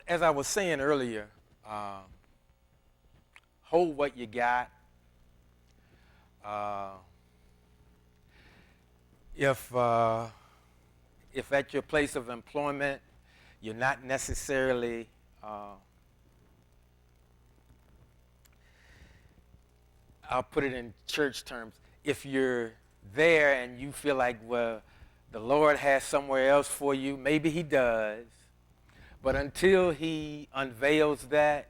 as I was saying earlier, uh, hold what you got. Uh, if if at your place of employment you're not necessarily I'll put it in church terms. If you're there and you feel like, well, the Lord has somewhere else for you, maybe He does. But until He unveils that,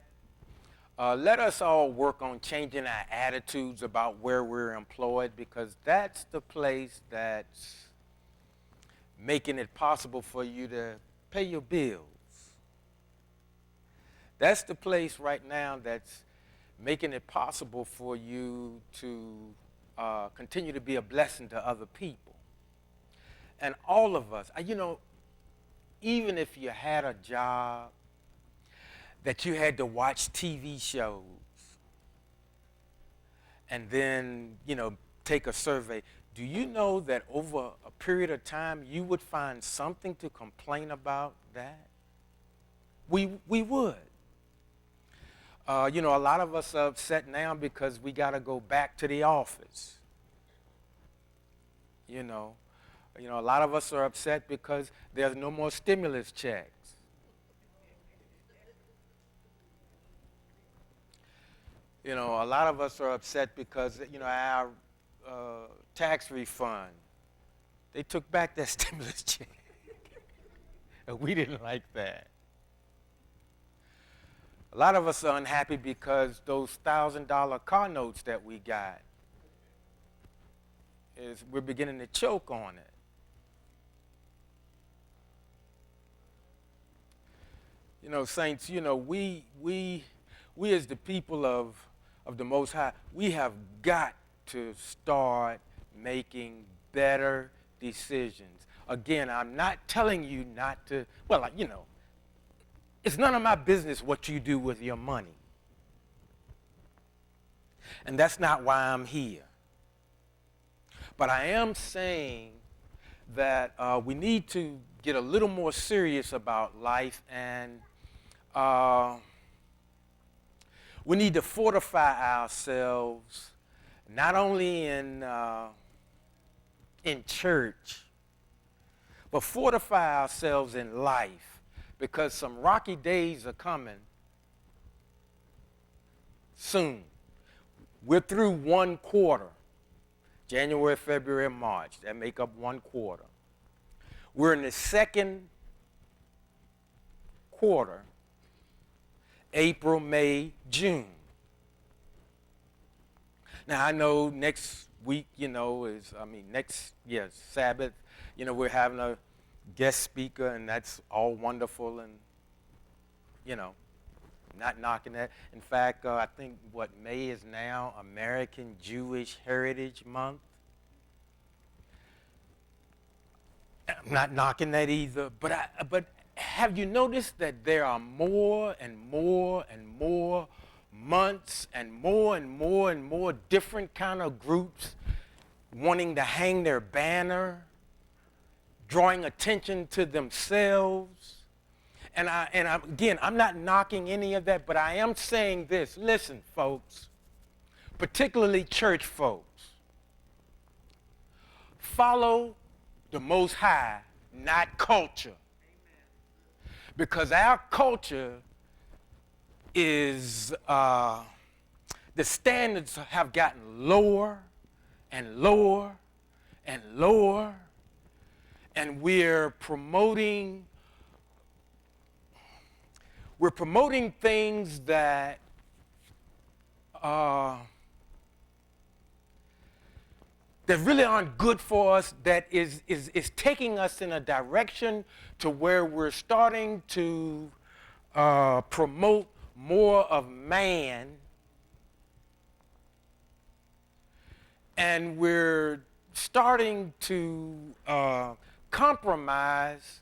let us all work on changing our attitudes about where we're employed, because that's the place that's making it possible for you to pay your bills. That's the place right now that's making it possible for you to continue to be a blessing to other people. And all of us, even if you had a job that you had to watch TV shows and then, take a survey, do you know that over a period of time you would find something to complain about that? We would. A lot of us are upset now because we got to go back to the office. A lot of us are upset because there's no more stimulus checks. A lot of us are upset because, our tax refund, they took back that stimulus check. And we didn't like that. A lot of us are unhappy because those $1,000 car notes that we got, we're beginning to choke on it. Saints, we as the people of the Most High, we have got to start making better decisions. Again, I'm not telling you not to, it's none of my business what you do with your money. And that's not why I'm here. But I am saying that we need to get a little more serious about life, and we need to fortify ourselves not only in church, but fortify ourselves in life, because some rocky days are coming soon. We're through one quarter, January, February, March. That make up one quarter. We're in the second quarter, April, May, June. Now, I know next week, Sabbath, we're having a guest speaker, and that's all wonderful, and, not knocking that. In fact, I think May is now American Jewish Heritage Month. I'm not knocking that either, but have you noticed that there are more and more and more months and more different kind of groups wanting to hang their banner, drawing attention to themselves? And I'm not knocking any of that, but I am saying this. Listen, folks, particularly church folks, follow the Most High, not culture. Because our culture is, the standards have gotten lower and lower and lower, and we're promoting things that that really aren't good for us, that is taking us in a direction to where we're starting to promote more of man, and we're starting to compromise,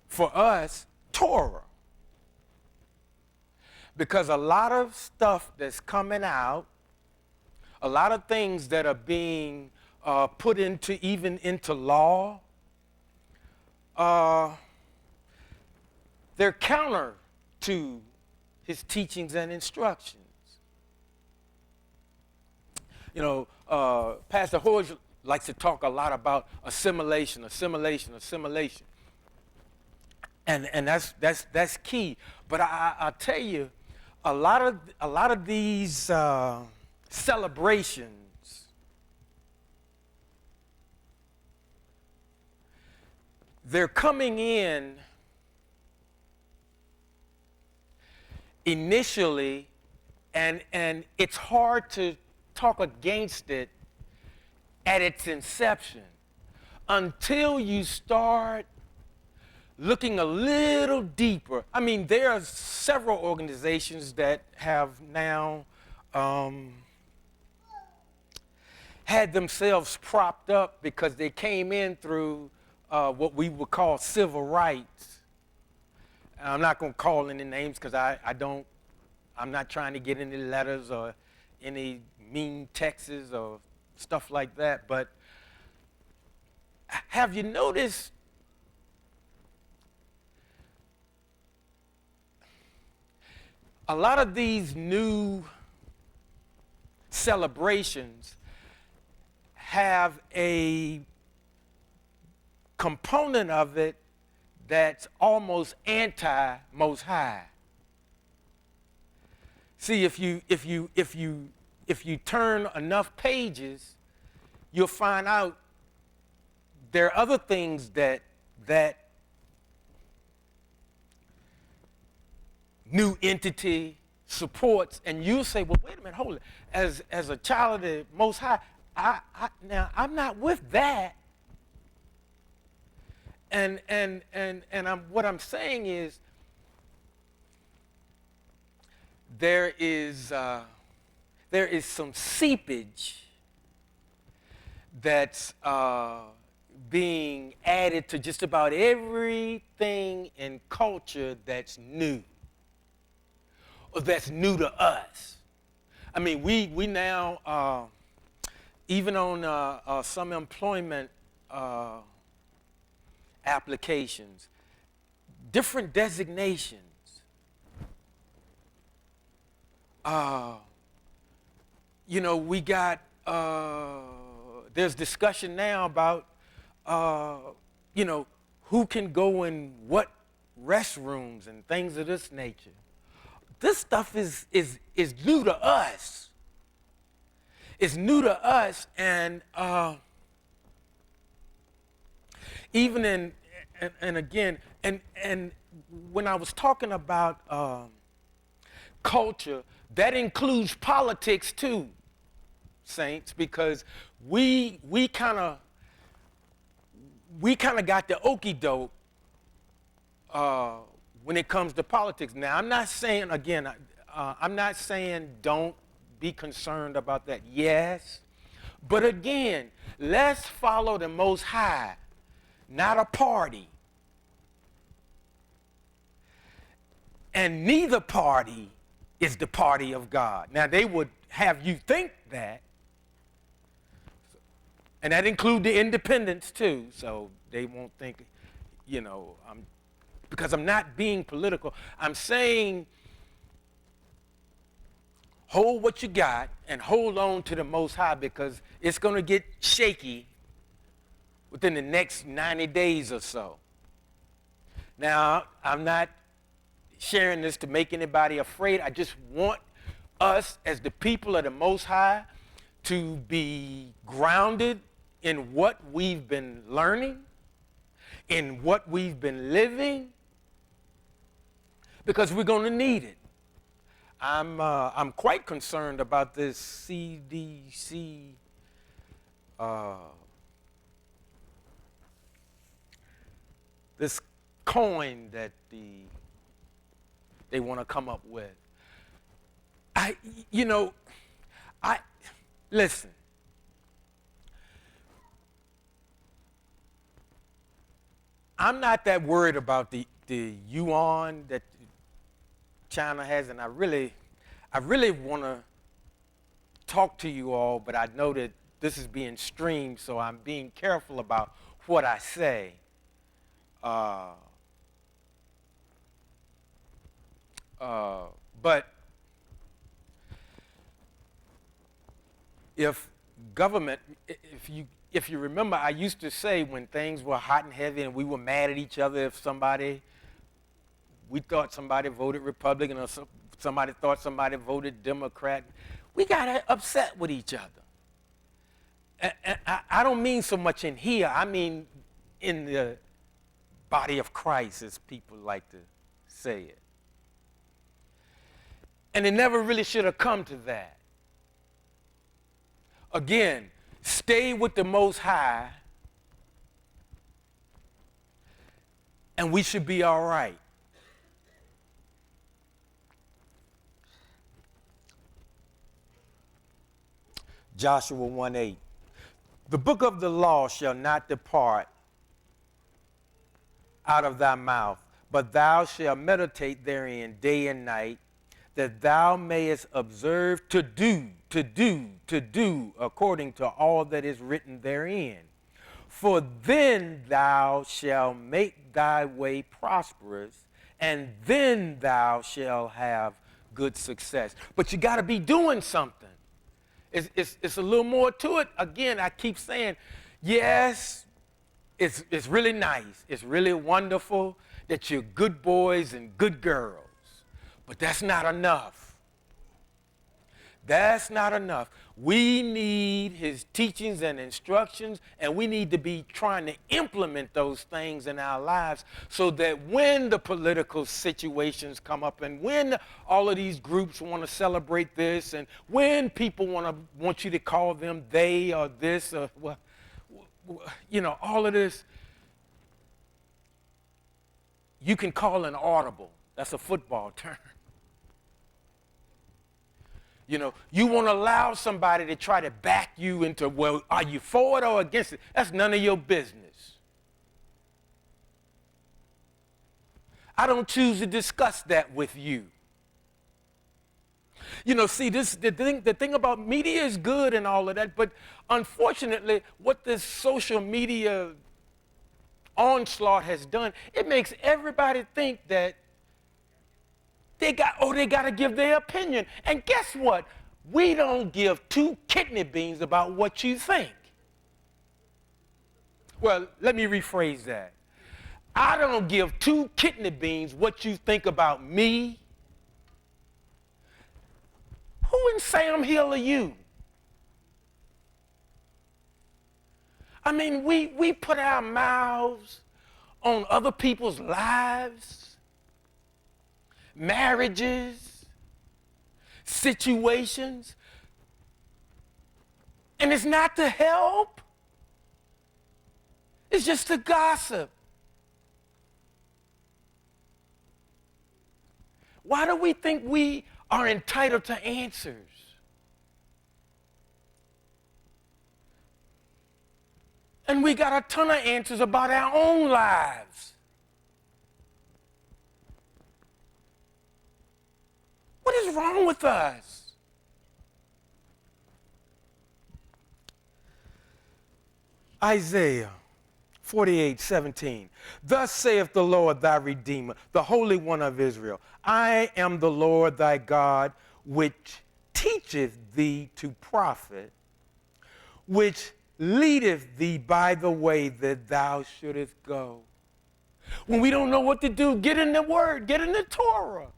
for us, Torah. Because a lot of stuff that's coming out, a lot of things that are being put into law, they're counter to his teachings and instructions. You know, Pastor Hodge likes to talk a lot about assimilation. And that's key. But I'll tell you, a lot of these celebrations, they're coming in initially, and it's hard to talk against it at its inception until you start looking a little deeper. I mean, there are several organizations that have now had themselves propped up because they came in through what we would call civil rights. I'm not going to call any names because I'm not trying to get any letters or any mean texts or stuff like that. But have you noticed a lot of these new celebrations have a component of it that's almost anti-Most High. See, if you turn enough pages, you'll find out there are other things that new entity supports, and you say, well, wait a minute, hold it. As a child of the Most High, now I'm not with that. And what I'm saying is there is some seepage that's being added to just about everything in culture that's new, or that's new to us. I mean, we now, even on some employment applications, different designations. You know, we got, there's discussion now about, you know, who can go in what restrooms and things of this nature. This stuff is new to us. It's new to us, and even again, when I was talking about culture, that includes politics too, saints, because we kind of got the okie doke when it comes to politics. Now, I'm not saying, again, I'm not saying don't be concerned about that. Yes, but again, let's follow the Most High, not a party. And neither party is the party of God. Now, they would have you think that, and that include the independents too, so they won't think, you know, because I'm not being political. I'm saying hold what you got and hold on to the Most High, because it's going to get shaky within the next 90 days or so. Now, I'm not sharing this to make anybody afraid. I just want us as the people of the Most High to be grounded in what we've been learning, in what we've been living, because we're going to need it. I'm quite concerned about this CDC this coin that they want to come up with. Listen. I'm not that worried about the yuan that China has, and I really want to talk to you all, but I know that this is being streamed, so I'm being careful about what I say. But if government, if you remember, I used to say when things were hot and heavy and we were mad at each other, if we thought somebody voted Republican or somebody thought somebody voted Democrat, we got upset with each other. And I don't mean so much in here, I mean in the body of Christ, as people like to say it. And it never really should have come to that. Again, stay with the Most High, and we should be all right. Joshua 1:8. The book of the law shall not depart out of thy mouth, but thou shalt meditate therein day and night, that thou mayest observe to do according to all that is written therein. For then thou shalt make thy way prosperous, and then thou shalt have good success. But you got to be doing something. It's a little more to it. Again, I keep saying, yes, it's really nice. It's really wonderful that you're good boys and good girls. But that's not enough. That's not enough. We need his teachings and instructions, and we need to be trying to implement those things in our lives so that when the political situations come up and when all of these groups want to celebrate this and when people want you to call them they or this or, well, you know, all of this, you can call an audible. That's a football term. You know, you won't allow somebody to try to back you into, well, are you for it or against it? That's none of your business. I don't choose to discuss that with you. You know, see, the thing about media is good and all of that, but unfortunately, what this social media onslaught has done, it makes everybody think that they got to give their opinion. And guess what? We don't give two kidney beans about what you think. Well, let me rephrase that. I don't give two kidney beans what you think about me. Who in Sam Hill are you? I mean, we put our mouths on other people's lives, marriages, situations, and it's not to help. It's just to gossip. Why do we think we are entitled to answers? And we got a ton of answers about our own lives. What is wrong with us? Isaiah 48:17. Thus saith the Lord thy Redeemer, the Holy One of Israel. I am the Lord thy God, which teacheth thee to profit, which leadeth thee by the way that thou shouldest go. When we don't know what to do, get in the Word, get in the Torah.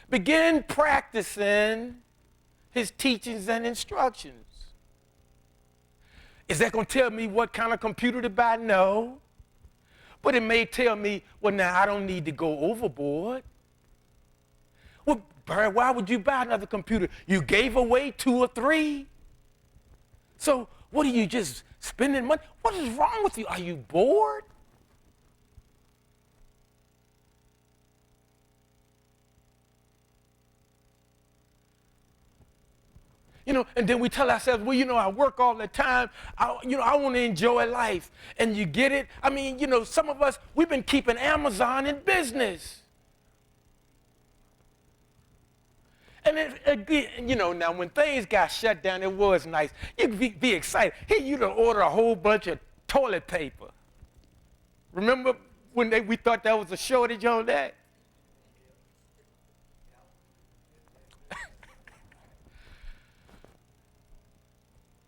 Begin practicing his teachings and instructions. Is that going to tell me what kind of computer to buy? No. But it may tell me, well, now I don't need to go overboard. Well, Barry, why would you buy another computer? You gave away 2 or 3. So what are you just spending money? What is wrong with you? Are you bored? You know, and then we tell ourselves, well, you know, I work all the time. I want to enjoy life. And you get it? I mean, you know, some of us, we've been keeping Amazon in business. And you know, now when things got shut down, it was nice. You could be excited. Here, you to order a whole bunch of toilet paper. Remember, when we thought that was a shortage on that.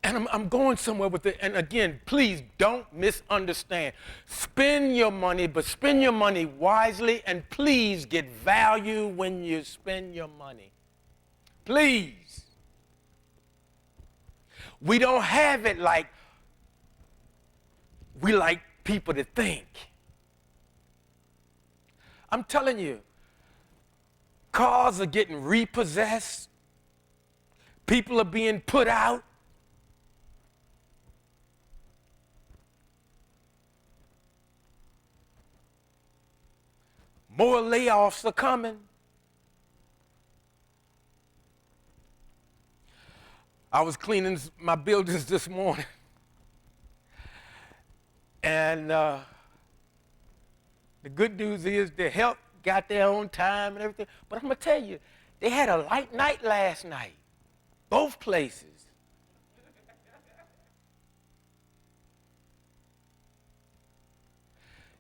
And I'm going somewhere with it. And again, please don't misunderstand. Spend your money, but spend your money wisely, and please get value when you spend your money. Please. We don't have it like we like people to think. I'm telling you, cars are getting repossessed. People are being put out. More layoffs are coming. I was cleaning my buildings this morning, and the good news is the help got there on time and everything. But I'm going to tell you, they had a light night last night, both places.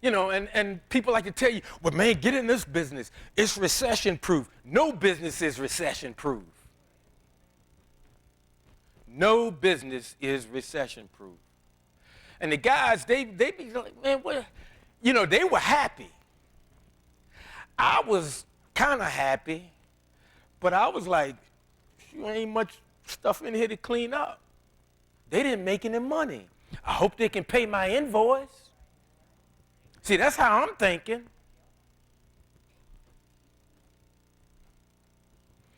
You know, and people like to tell you, well, man, get in this business. It's recession-proof. No business is recession-proof. No business is recession-proof. And the guys, they be like, man, what? You know, they were happy. I was kind of happy, but I was like, ain't much stuff in here to clean up. They didn't make any money. I hope they can pay my invoice. See, that's how I'm thinking.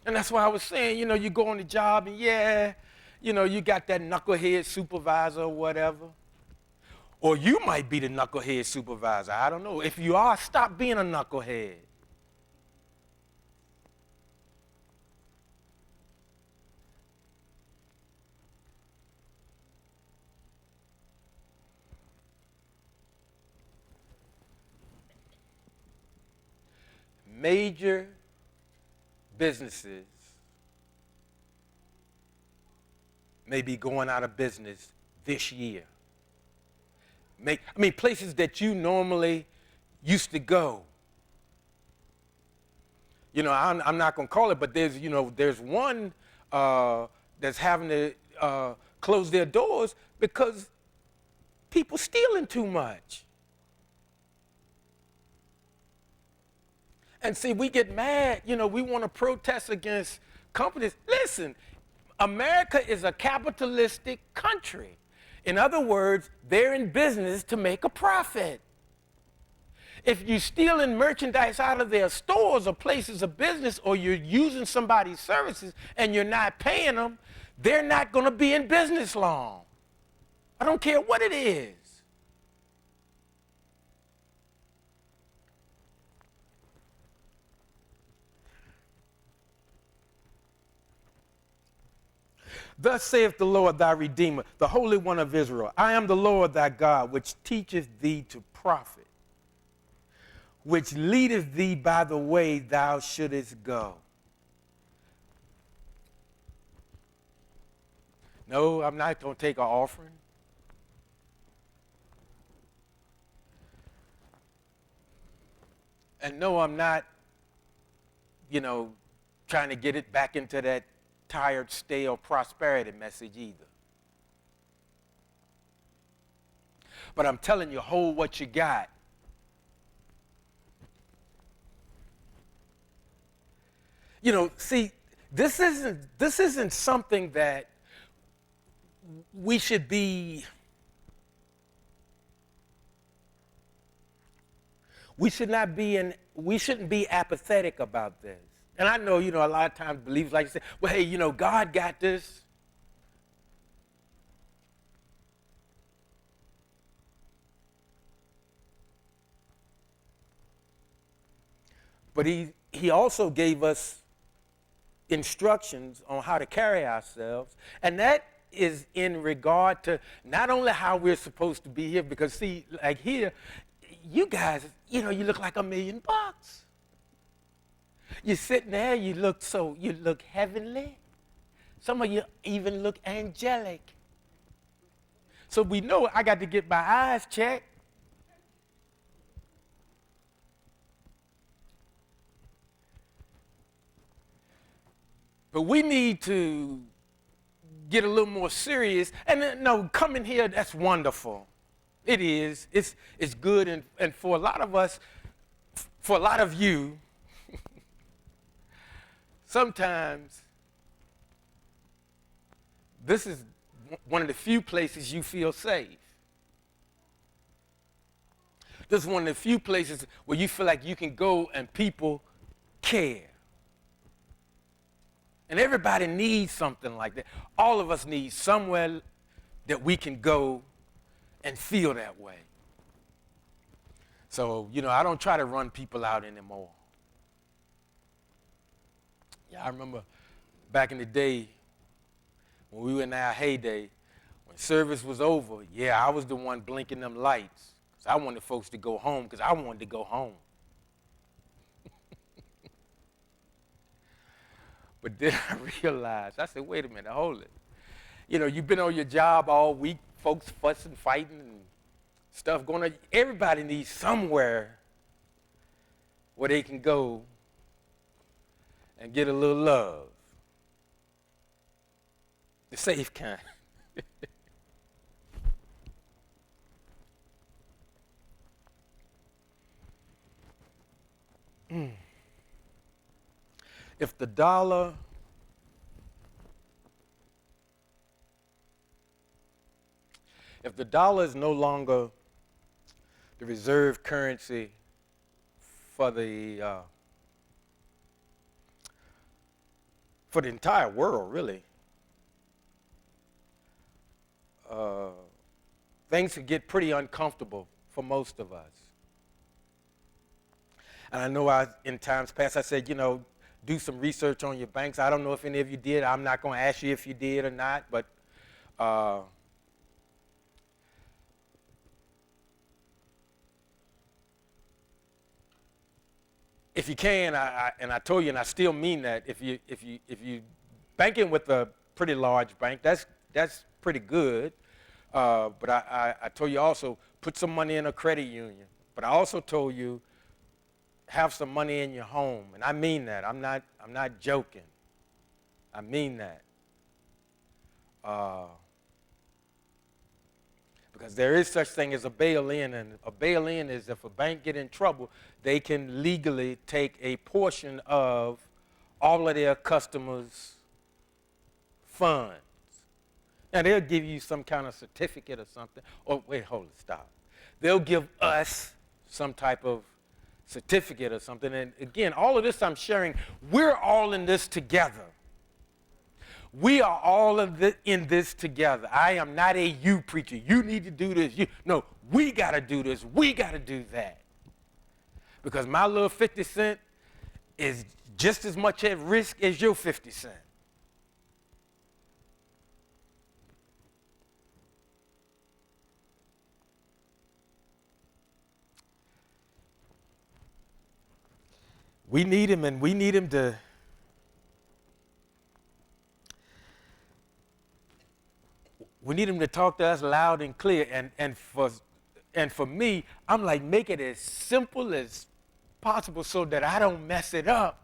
And that's why I was saying, you know, you go on the job and yeah, you know, you got that knucklehead supervisor or whatever. Or you might be the knucklehead supervisor. I don't know. If you are, stop being a knucklehead. Major businesses may be going out of business this year. Places that you normally used to go. You know, I'm not going to call it, but there's one that's having to close their doors because people stealing too much. And see, we get mad, you know, we want to protest against companies. Listen, America is a capitalistic country. In other words, they're in business to make a profit. If you're stealing merchandise out of their stores or places of business, or you're using somebody's services and you're not paying them, they're not going to be in business long. I don't care what it is. Thus saith the Lord thy Redeemer, the Holy One of Israel, I am the Lord thy God, which teacheth thee to profit, which leadeth thee by the way thou shouldest go. No, I'm not going to take an offering. And no, I'm not, you know, trying to get it back into that tired, stale prosperity message either. But I'm telling you, hold what you got. You know, see, this isn't something that we should be. We shouldn't be apathetic about this. And I know, you know, a lot of times believers like to say, well, hey, you know, God got this. But he also gave us instructions on how to carry ourselves. And that is in regard to not only how we're supposed to be here, because see, like here, you guys, you know, you look like $1 million. You're sitting there, you look heavenly. Some of you even look angelic. So we know I got to get my eyes checked. But we need to get a little more serious. And no, coming here, that's wonderful. It is. It's good. And for a lot of us, for a lot of you, sometimes this is one of the few places you feel safe. This is one of the few places where you feel like you can go and people care. And everybody needs something like that. All of us need somewhere that we can go and feel that way. So, I don't try to run people out anymore. Yeah, I remember back in the day when we were in our heyday, when service was over, yeah, I was the one blinking them lights. Because I wanted folks to go home because I wanted to go home. But then I realized, I said, wait a minute, hold it. You've been on your job all week, folks fussing, fighting, and stuff going on. Everybody needs somewhere where they can go and get a little love. The safe kind. If the dollar is no longer the reserve currency for the entire world, really, things could get pretty uncomfortable for most of us. And I know in times past I said, do some research on your banks. I don't know if any of you did. I'm not going to ask you if you did or not, but if you can, I told you, and I still mean that, if you banking with a pretty large bank, that's pretty good. But I told you also, put some money in a credit union. But I also told you, have some money in your home, and I mean that. I'm not joking. I mean that. Because there is such thing as a bail-in, and a bail-in is if a bank get in trouble, they can legally take a portion of all of their customers' funds. Now, they'll give you some kind of certificate or something. Oh, wait, hold it, stop. They'll give us some type of certificate or something. And again, all of this I'm sharing, we're all in this together. We are all in this together. I am not a you preacher. You need to do this. No, we got to do this. We got to do that. Because my little 50 cent is just as much at risk as your 50 cent. We need him, and we need him to talk to us loud and clear. And for me, I'm like, make it as simple as possible so that I don't mess it up.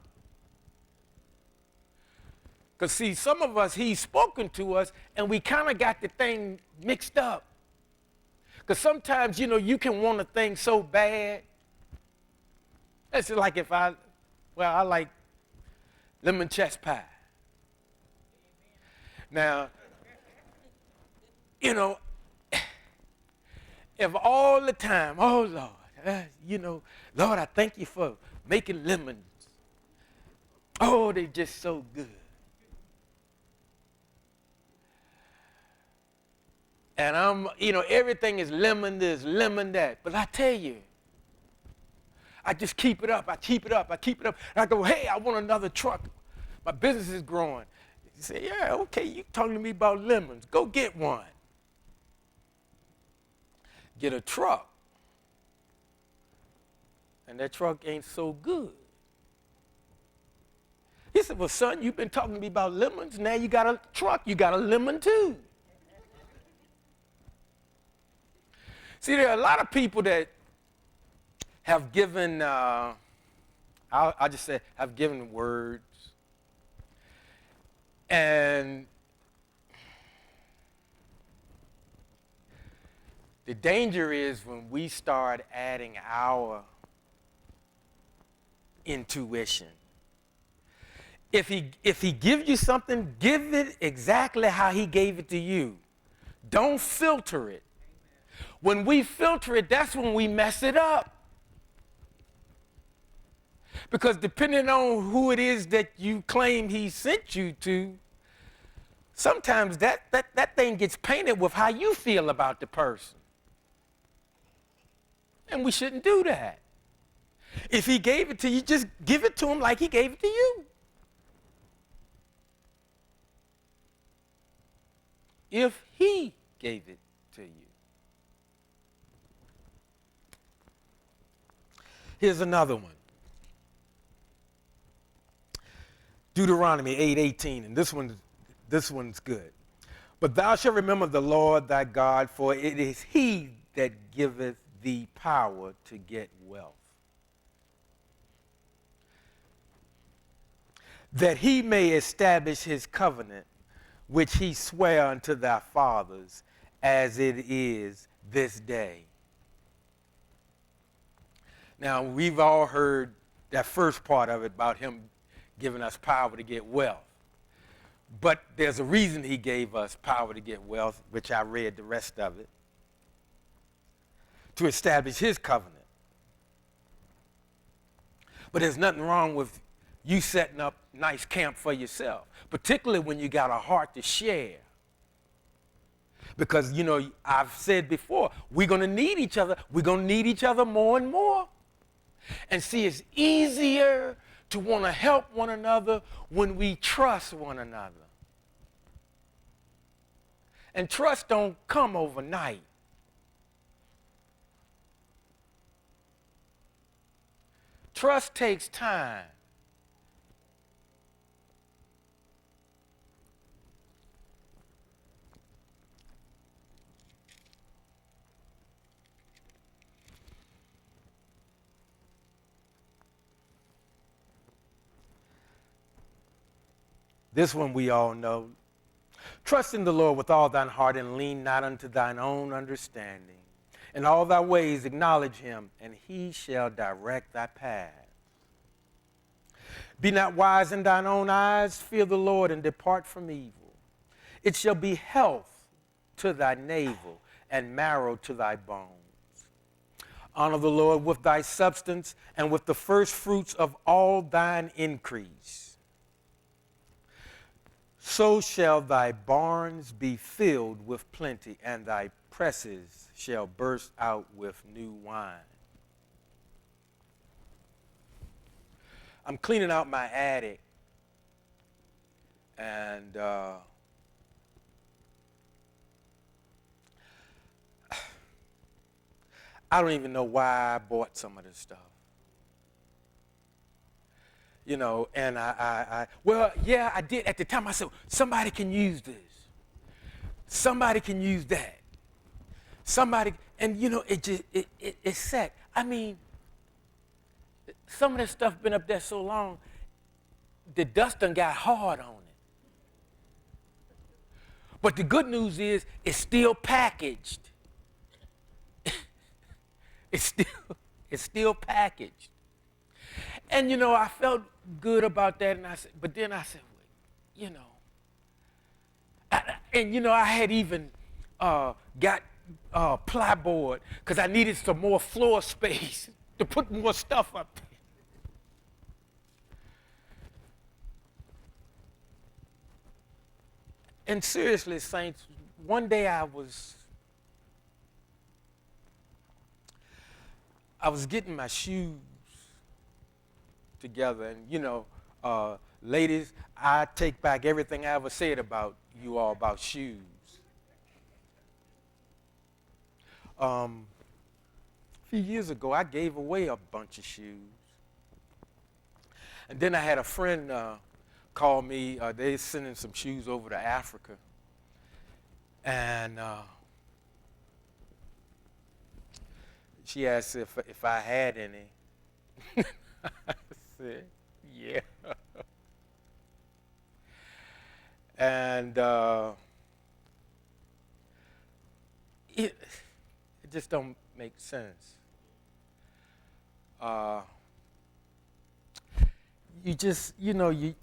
Because see, some of us, he's spoken to us, and we kind of got the thing mixed up. Because sometimes, you can want a thing so bad. It's like if I like lemon chess pie. Now, if all the time, oh Lord, Lord, I thank you for making lemons. Oh, they're just so good. And everything is lemon this, lemon that. But I tell you, I just keep it up. I keep it up. And I go, hey, I want another truck. My business is growing. You say, yeah, okay, you talking to me about lemons. Go get one. Get a truck. And that truck ain't so good. He said, well, son, you've been talking to me about lemons. Now you got a truck. You got a lemon too. See, there are a lot of people that have given, I'll just say, have given words. And the danger is when we start adding our intuition. If he gives you something, give it exactly how he gave it to you. Don't filter it. When we filter it, that's when we mess it up. Because depending on who it is that you claim he sent you to, sometimes that thing gets painted with how you feel about the person. And we shouldn't do that. If he gave it to you, just give it to him like he gave it to you. If he gave it to you. Here's another one. Deuteronomy 8:18, and this one's good. But thou shalt remember the Lord thy God, for it is he that giveth thee power to get wealth, that he may establish his covenant, which he sware unto thy fathers, as it is this day. Now, we've all heard that first part of it about him giving us power to get wealth. But there's a reason he gave us power to get wealth, which I read the rest of it, to establish his covenant. But there's nothing wrong with you setting up nice camp for yourself, particularly when you got a heart to share. Because, you know, I've said before, we're going to need each other. We're going to need each other more and more. And see, it's easier to want to help one another when we trust one another. And trust don't come overnight. Trust takes time. This one we all know. Trust in the Lord with all thine heart and lean not unto thine own understanding. In all thy ways acknowledge him, and he shall direct thy paths. Be not wise in thine own eyes, fear the Lord, and depart from evil. It shall be health to thy navel and marrow to thy bones. Honor the Lord with thy substance and with the first fruits of all thine increase. So shall thy barns be filled with plenty, and thy presses shall burst out with new wine. I'm cleaning out my attic, and I don't even know why I bought some of this stuff. You know, and well, yeah, I did. At the time, I said, somebody can use this. Somebody can use that. Somebody, and you know, it's set. I mean, some of this stuff been up there so long, the dust done got hard on it. But the good news is, it's still packaged. It's still packaged. And, you know, I felt good about that, and I said, but then I said, well, you know, I had even got plyboard because I needed some more floor space to put more stuff up there. And seriously, saints, one day I was getting my shoes together, and you know, ladies, I take back everything I ever said about you all about shoes. A few years ago, I gave away a bunch of shoes, and then I had a friend call me. They sending some shoes over to Africa, and she asked if I had any. I said, yeah. And it just don't make sense. Uh, you just, you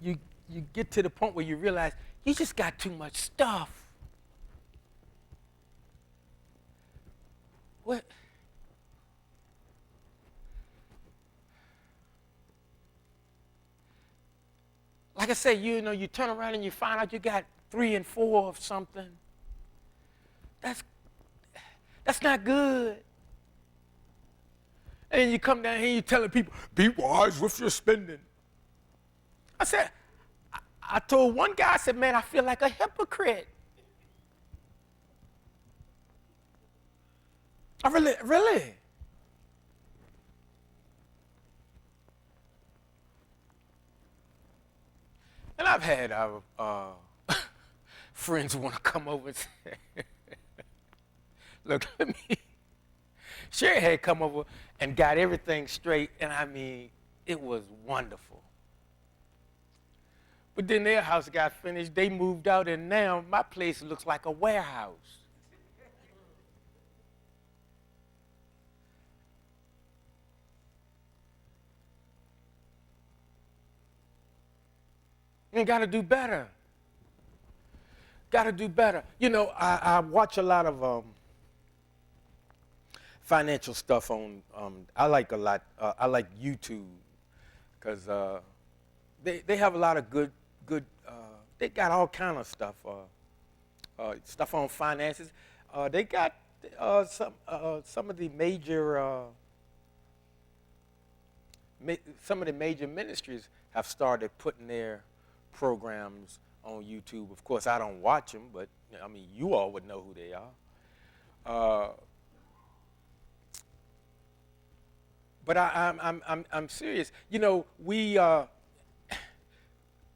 get to the point where you realize you just got too much stuff. What? Like I say, you turn around and you find out you got 3 and 4 of something. That's not good. And you come down here and you're telling people, be wise with your spending. I told one guy, I said, man, I feel like a hypocrite. I really. And I've had friends want to come over and say, look, let me. Sherry had come over and got everything straight, and I mean, it was wonderful. But then their house got finished, they moved out, and now my place looks like a warehouse. You got to do better. Got to do better. I watch a lot of financial stuff on. I like a lot. I like YouTube because they have a lot of good. They got all kind of stuff. Stuff on finances. They got some of the major. Some of the major ministries have started putting their programs on YouTube. Of course, I don't watch them, but I mean, you all would know who they are. But I'm serious.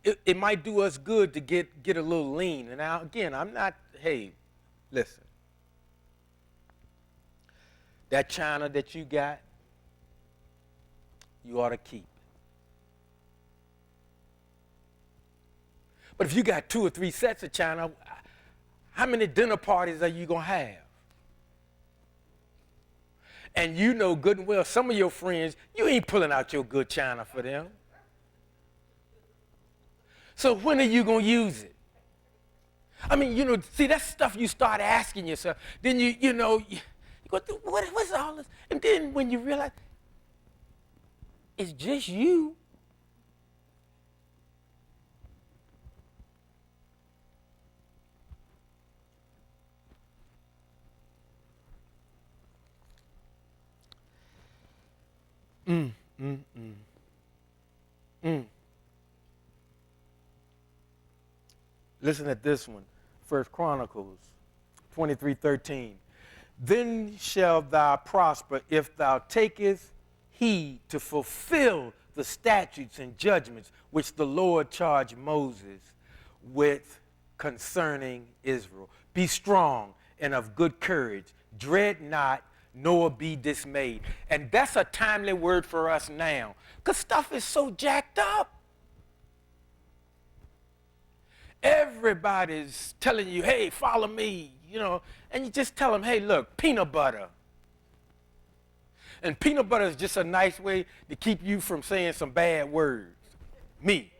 It might do us good to get a little lean. And now again, I'm not. Hey, listen. That china that you got, you ought to keep. But if you got 2 or 3 sets of china, how many dinner parties are you going to have? And you know good and well, some of your friends, you ain't pulling out your good china for them. So when are you going to use it? I mean, see, that's stuff you start asking yourself. Then you go, what's all this? And then when you realize, it's just you. Listen at this one, 1 Chronicles 23:13. Then shall thou prosper if thou takest heed to fulfill the statutes and judgments which the Lord charged Moses with concerning Israel. Be strong and of good courage. Dread not, nor be dismayed. And that's a timely word for us now, because stuff is so jacked up. Everybody's telling you, hey, follow me, and you just tell them, hey, look, peanut butter. And peanut butter is just a nice way to keep you from saying some bad words. Me.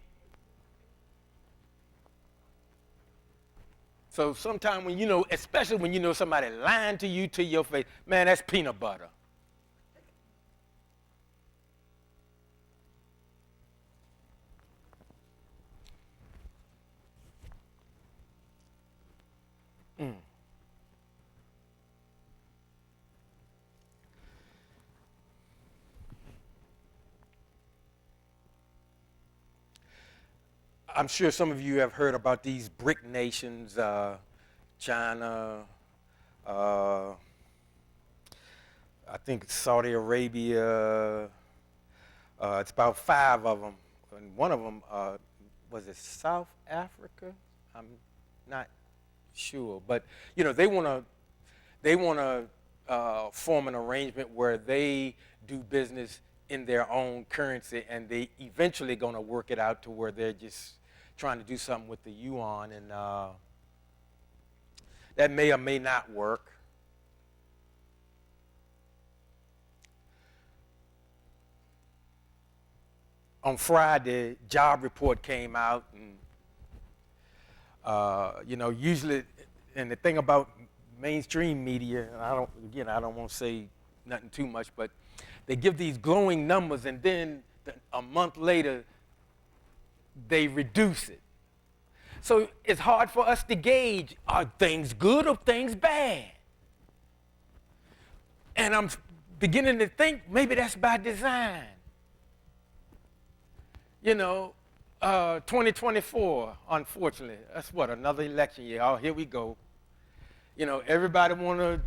So sometimes when especially when somebody lying to you to your face, man, that's peanut butter. I'm sure some of you have heard about these BRIC nations, China, I think Saudi Arabia. It's about 5 of them, and one of them was it South Africa? I'm not sure, but they want to form an arrangement where they do business in their own currency, and they eventually going to work it out to where they're just trying to do something with the yuan, and that may or may not work. On Friday, job report came out, and usually, and the thing about mainstream media, and I don't want to say nothing too much, but they give these glowing numbers, and then a month later, they reduce it. So it's hard for us to gauge, are things good or things bad? And I'm beginning to think maybe that's by design. 2024, unfortunately, that's what, another election year. Oh, here we go. Everybody want to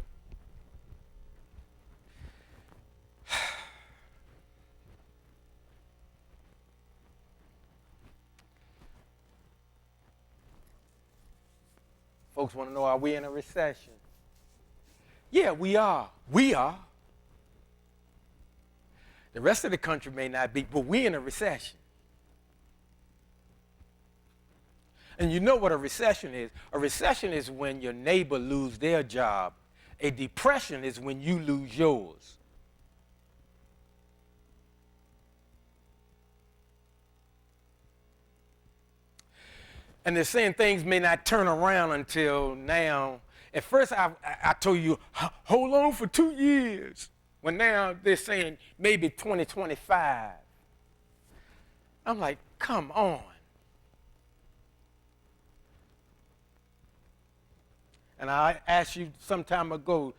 folks want to know, are we in a recession? Yeah, we are. We are. The rest of the country may not be, but we're in a recession. And you know what a recession is? A recession is when your neighbor loses their job. A depression is when you lose yours. And they're saying things may not turn around until now. At first, I told you, hold on for 2 years. When now they're saying maybe 2025. I'm like, come on. And I asked you some time ago,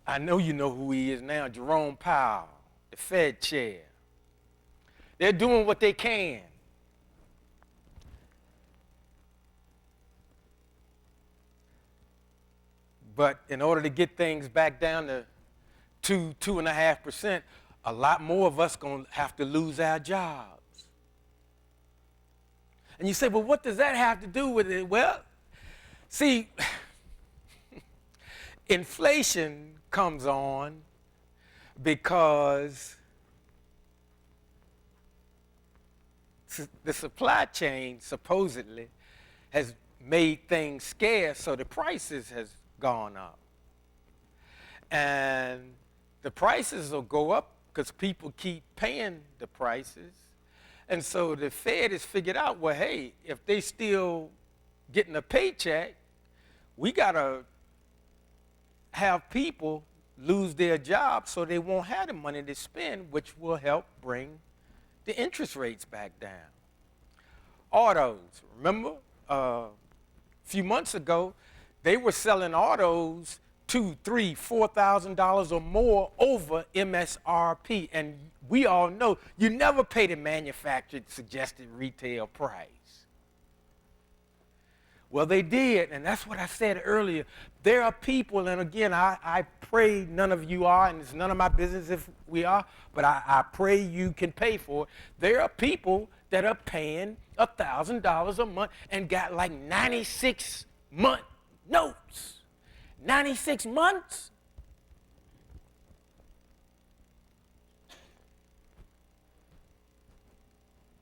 I know you know who he is now, Jerome Powell, the Fed chair. They're doing what they can. But in order to get things back down to 2.5%, a lot more of us going to have to lose our jobs. And you say, well, what does that have to do with it? Well, see, inflation comes on because the supply chain supposedly has made things scarce, so the prices has gone up. And the prices will go up because people keep paying the prices. And so the Fed has figured out, well, hey, if they still getting a paycheck, we got to have people lose their jobs so they won't have the money to spend, which will help bring the interest rates back down. Autos, remember a few months ago, they were selling autos $2,000, $3,000, $4,000 or more over MSRP. And we all know you never pay the manufactured suggested retail price. Well, they did, and that's what I said earlier. There are people, and again, I pray none of you are, and it's none of my business if we are, but I pray you can pay for it. There are people that are paying $1,000 a month and got like 96-month notes. 96 months?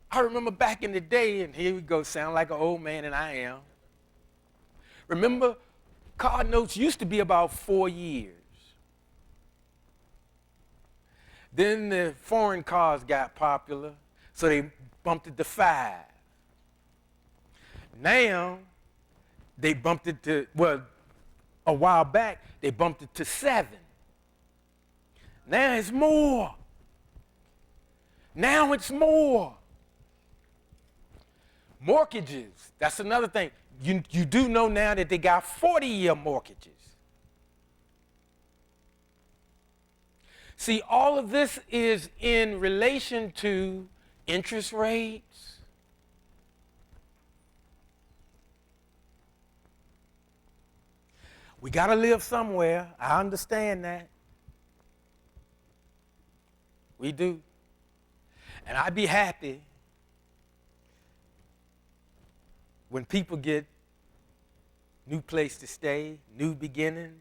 I remember back in the day, and here we go, sound like an old man, and I am. Remember, car notes used to be about 4 years. Then the foreign cars got popular, so they bumped it to 5. Now, they bumped it to, well, a while back, they bumped it to 7. Now it's more. Now it's more. Mortgages, that's another thing. You do know now that they got 40-year mortgages. See, all of this is in relation to interest rates. We got to live somewhere. I understand that. We do. And I'd be happy when people get new place to stay, new beginnings.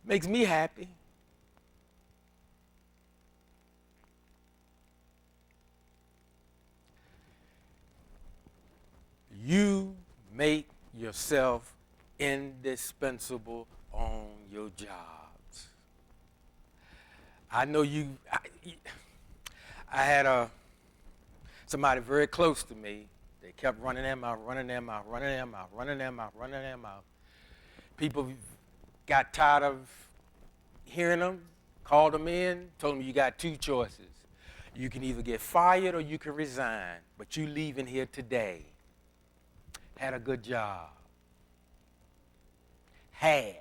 Makes me happy. You make yourself indispensable on your jobs. I know I had somebody very close to me. They kept running their mouth, running their mouth, running their mouth, running their mouth, running their mouth. People got tired of hearing them, called them in, told them you got two choices. You can either get fired or you can resign, but you leaving here today. Had a good job. Had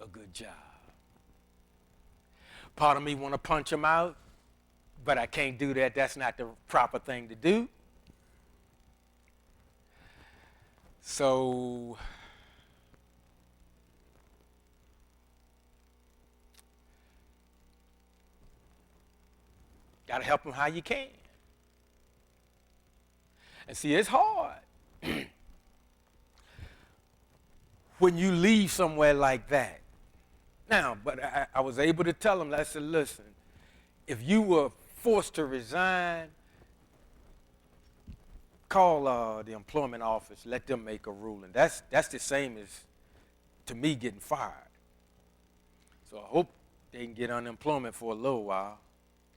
a good job. Part of me want to punch them out, but I can't do that. That's not the proper thing to do. So got to help them how you can. And see, it's hard when you leave somewhere like that. Now, but I was able to tell them, I said, listen, if you were forced to resign, call the employment office, let them make a ruling. That's the same as, to me, getting fired. So I hope they can get unemployment for a little while.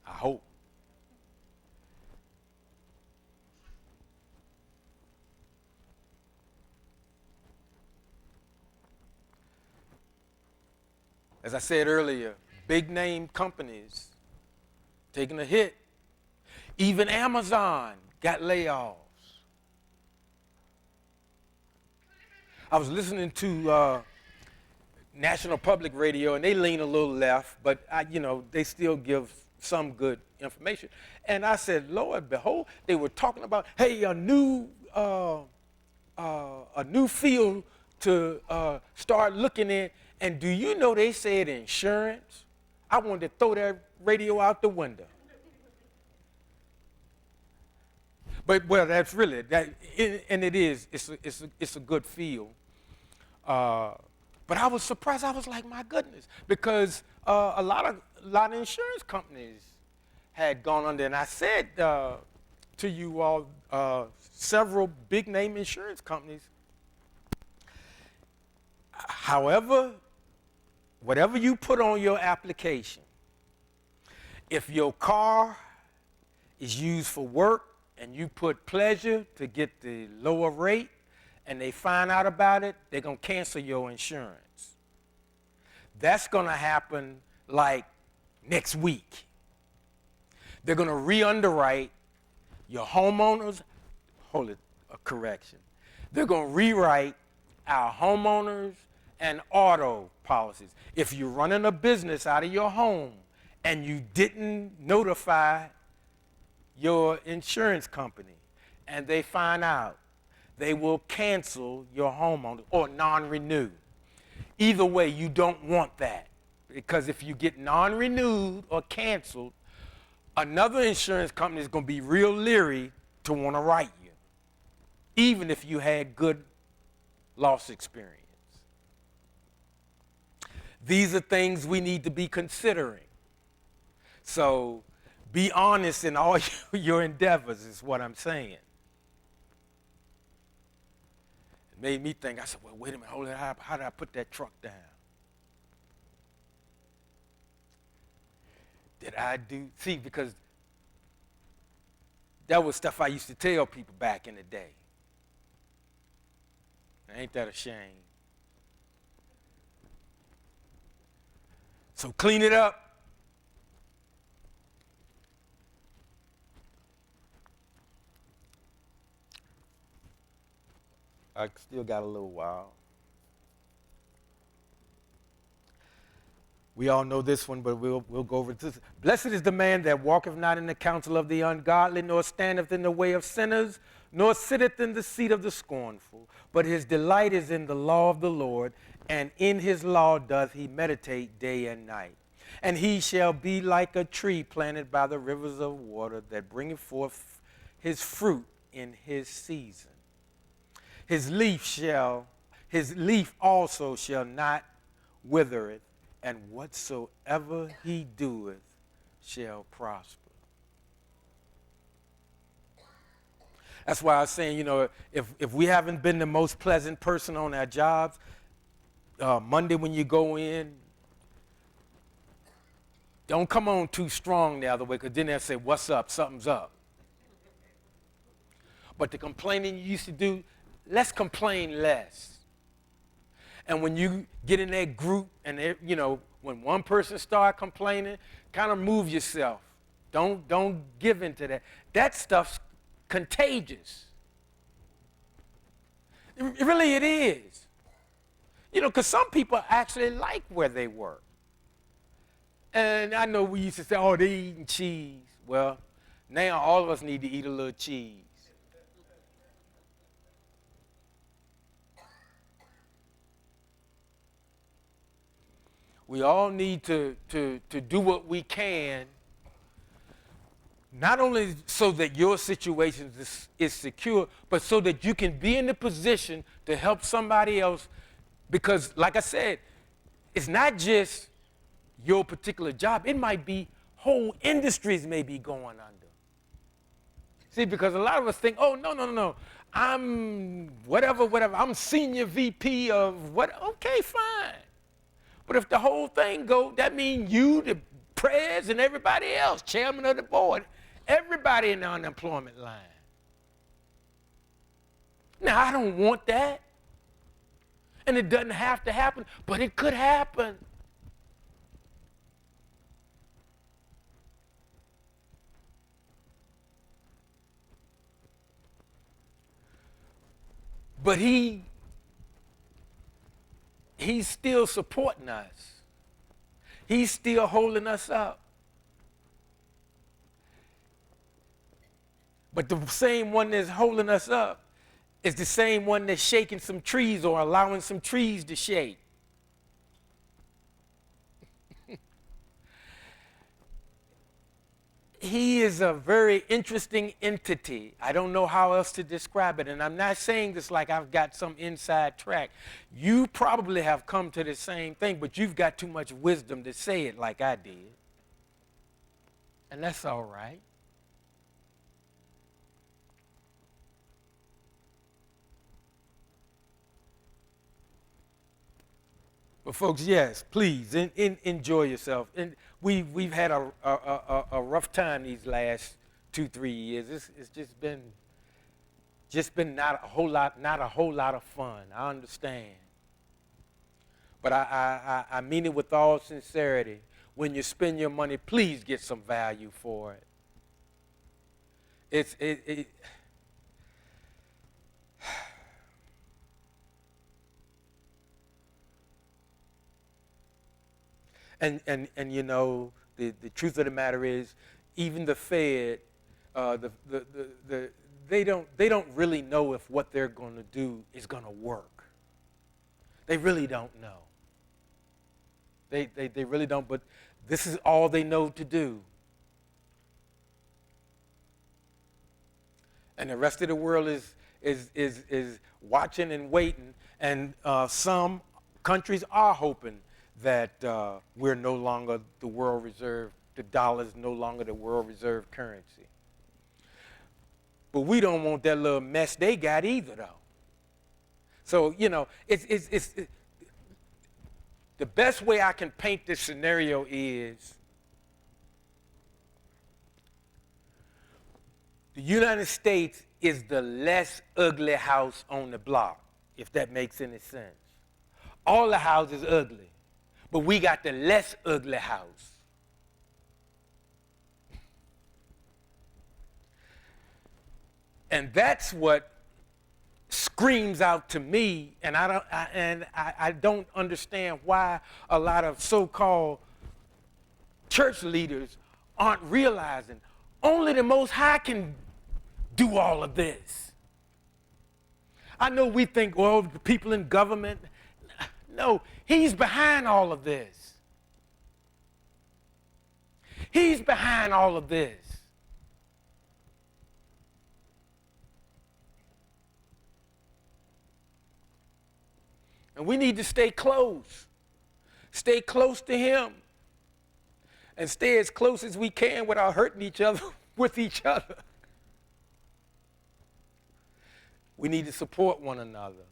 I hope. As I said earlier, big name companies taking a hit. Even Amazon got layoffs. I was listening to National Public Radio, and they lean a little left, but they still give some good information. And I said, Lord, behold, they were talking about, hey, a new field to start looking in. And do you know they said insurance? I wanted to throw that radio out the window. But, well, that's really, and it is, it's a good field. But I was surprised. I was like, my goodness, because a lot of insurance companies had gone under. And I said to you all, several big name insurance companies, however, whatever you put on your application, if your car is used for work and you put pleasure to get the lower rate and they find out about it, they're going to cancel your insurance. That's going to happen like next week. They're going to re-underwrite your homeowners. Hold it, a correction. They're going to rewrite our homeowners and auto policies. If you're running a business out of your home and you didn't notify your insurance company and they find out, they will cancel your homeowner or non-renew. Either way, you don't want that, because if you get non-renewed or canceled, another insurance company is going to be real leery to want to write you, even if you had good loss experience. These are things we need to be considering. So be honest in all your endeavors is what I'm saying. It made me think, I said, well, wait a minute, hold it, how did I put that truck down? Did I do, see, because that was stuff I used to tell people back in the day. Ain't that a shame? So clean it up. I still got a little while. We all know this one, but we'll go over this. Blessed is the man that walketh not in the counsel of the ungodly, nor standeth in the way of sinners, nor sitteth in the seat of the scornful. But his delight is in the law of the Lord, and in his law doth he meditate day and night. And he shall be like a tree planted by the rivers of water, that bringeth forth his fruit in his season. His leaf also shall not withereth, and whatsoever he doeth shall prosper. That's why I was saying, if we haven't been the most pleasant person on our jobs, Monday when you go in, don't come on too strong the other way, because then they'll say, what's up? Something's up. But the complaining you used to do, let's complain less. And when you get in that group and, when one person start complaining, kind of move yourself. Don't give into that. That stuff's contagious. Really it is. Because some people actually like where they work. And I know we used to say, oh, they're eating cheese. Well, now all of us need to eat a little cheese. We all need to do what we can, not only so that your situation is secure, but so that you can be in the position to help somebody else. Because, like I said, it's not just your particular job. It might be whole industries may be going under. See, because a lot of us think, oh, no. I'm whatever. I'm senior VP of what? Okay, fine. But if the whole thing goes, that means you, the prez, and everybody else, chairman of the board, everybody in the unemployment line. Now, I don't want that. And it doesn't have to happen, but it could happen. But he's still supporting us. He's still holding us up. But the same one that's holding us up is the same one that's shaking some trees or allowing some trees to shake. He is a very interesting entity. I don't know how else to describe it. And I'm not saying this like I've got some inside track. You probably have come to the same thing, but you've got too much wisdom to say it like I did. And that's all right. But folks, yes, please enjoy yourself. And we've had a rough time these last 2-3 years. It's just been not a whole lot of fun. I understand. But I mean it with all sincerity. When you spend your money, please get some value for it. And the truth of the matter is, even the Fed, they don't really know if what they're going to do is going to work. They really don't know. They really don't. But this is all they know to do. And the rest of the world is watching and waiting. And some countries are hoping that we're no longer the world reserve, the dollar is no longer the world reserve currency. But we don't want that little mess they got either, though. So, it's the best way I can paint this scenario is the United States is the less ugly house on the block, if that makes any sense. All the houses ugly. But we got the less ugly house. And that's what screams out to me, and I don't understand why a lot of so-called church leaders aren't realizing only the Most High can do all of this. I know we think, well, the people in government. No, he's behind all of this. He's behind all of this. And we need to stay close. Stay close to him. And stay as close as we can without hurting each other with each other. We need to support one another.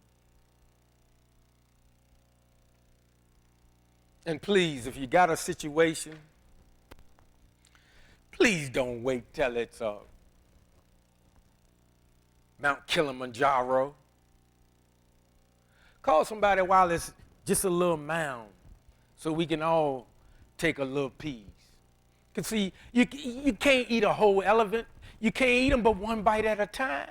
And please, if you got a situation, please don't wait till it's Mount Kilimanjaro. Call somebody while it's just a little mound so we can all take a little piece. Because see, you can't eat a whole elephant. You can't eat them but one bite at a time.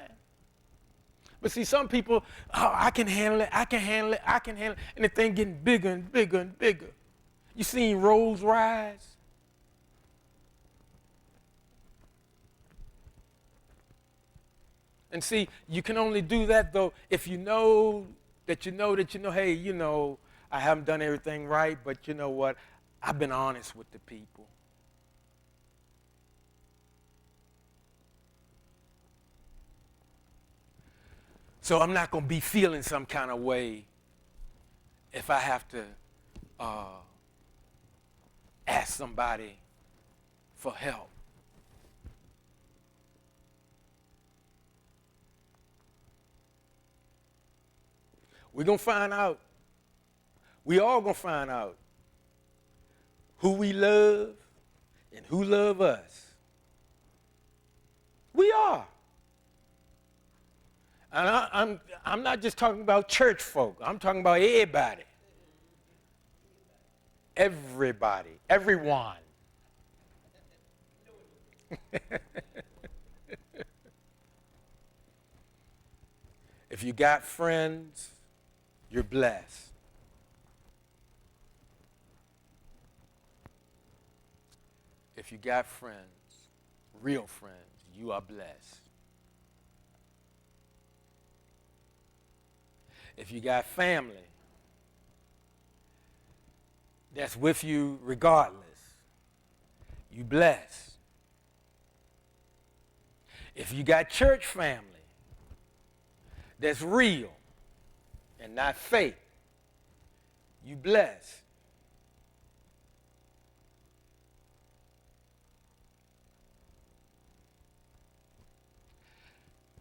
But see, some people, oh, I can handle it, I can handle it, I can handle it. And the thing getting bigger and bigger and bigger. You seen Rolls rise? And see, you can only do that, though, if you know, hey, I haven't done everything right, but you know what? I've been honest with the people. So I'm not going to be feeling some kind of way if I have to ask somebody for help. We're going to find out. We all going to find out who we love and who love us. We are. And I'm not just talking about church folk. I'm talking about everybody. Everybody. Everyone. If you got friends, you're blessed. If you got friends, real friends, you are blessed. If you got family that's with you regardless, you blessed. If you got church family that's real and not fake, you blessed.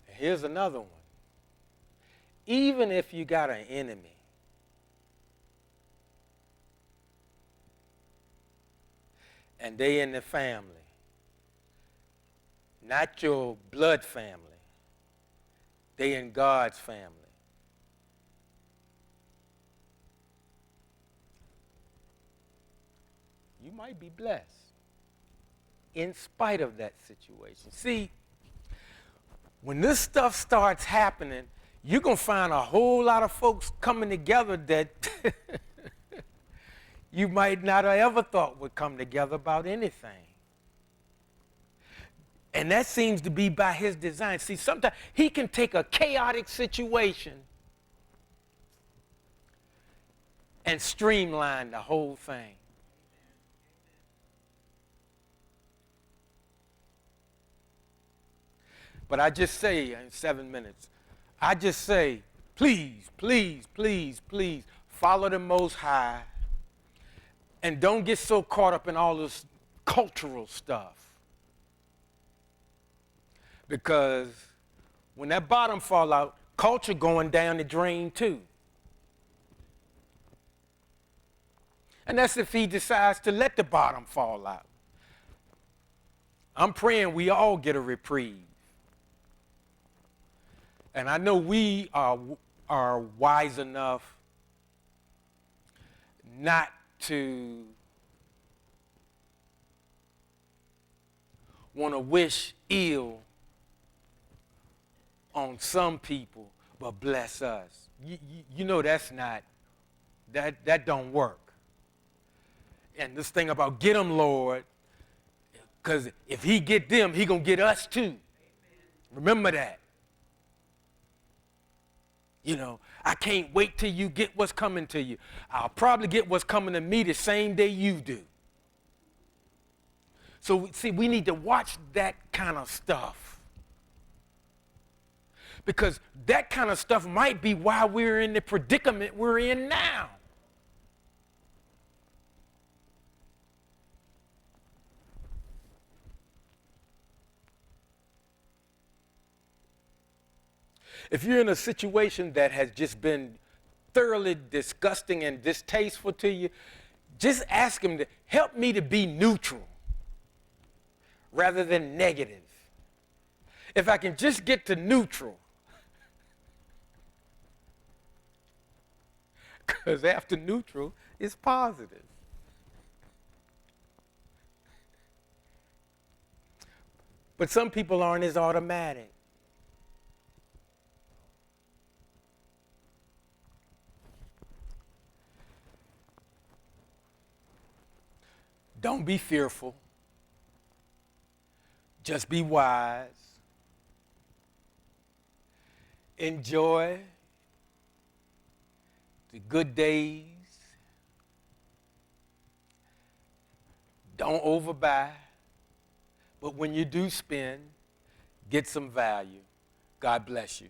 And here's another one. Even if you got an enemy, and they in the family, not your blood family, they in God's family. You might be blessed in spite of that situation. See, when this stuff starts happening, you're going to find a whole lot of folks coming together that you might not have ever thought would come together about anything. And that seems to be by his design. See, sometimes he can take a chaotic situation and streamline the whole thing. But I just say in 7 minutes, I just say, please, please, please, please, follow the Most High and don't get so caught up in all this cultural stuff. Because when that bottom fall out, culture going down the drain too. And that's if he decides to let the bottom fall out. I'm praying we all get a reprieve. And I know we are wise enough not to want to wish ill on some people, but bless us. You know that's not, that don't work. And this thing about get them, Lord, because if he get them, he going to get us too. Remember that. You know, I can't wait till you get what's coming to you. I'll probably get what's coming to me the same day you do. So, see, we need to watch that kind of stuff. Because that kind of stuff might be why we're in the predicament we're in now. If you're in a situation that has just been thoroughly disgusting and distasteful to you, just ask him to help me to be neutral rather than negative. If I can just get to neutral, because after neutral is positive. But some people aren't as automatic. Don't be fearful. Just be wise. Enjoy the good days. Don't overbuy. But when you do spend, get some value. God bless you.